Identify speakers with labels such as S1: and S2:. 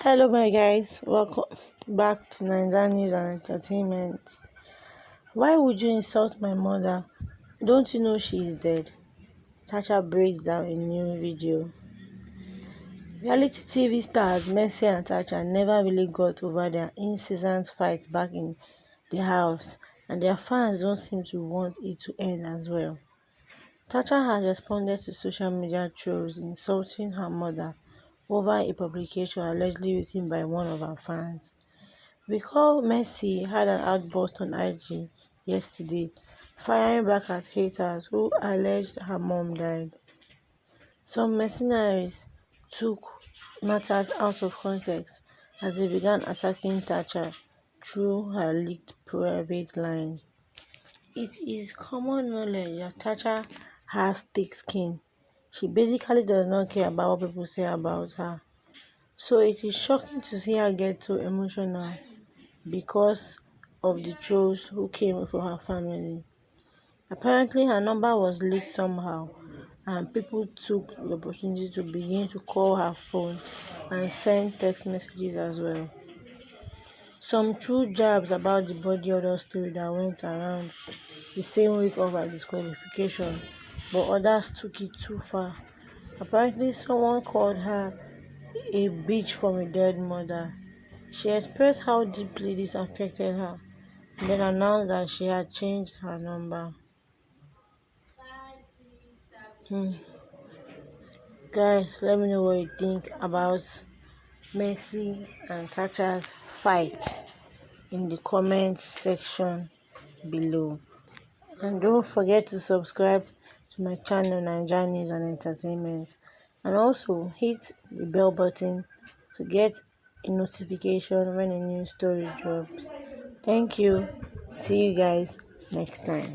S1: Hello, my guys. Welcome back to NAIJA News and Entertainment. Why would you insult my mother? Don't you know she's dead? Tacha breaks down in new video. Reality TV stars Mercy and Tacha never really got over their incessant fight back in the house, and their fans don't seem to want it to end as well. Tacha has responded to social media trolls insulting her mother over a publication allegedly written by one of her fans. Recall Mercy had an outburst on IG yesterday, firing back at haters who alleged her mom died. Some mercenaries took matters out of context as they began attacking Tacha through her leaked private line. It is common knowledge that Tacha has thick skin. She basically does not care about what people say about her. So it is shocking to see her get so emotional because of the trolls who came for her family. Apparently her number was leaked somehow, and people took the opportunity to begin to call her phone and send text messages as well. Some threw jabs about the body odor story that went around the same week of her disqualification, but others took it too far. Apparently someone called her a bitch from a dead mother. She expressed how deeply this affected her and then announced that she had changed her number. Guys, let me know what you think about Mercy and Tacha's fight in the comments section below. And don't forget to subscribe to my channel NAIJA News and Entertainment, and also hit the bell button to get a notification when a new story drops. Thank you. See you guys next time.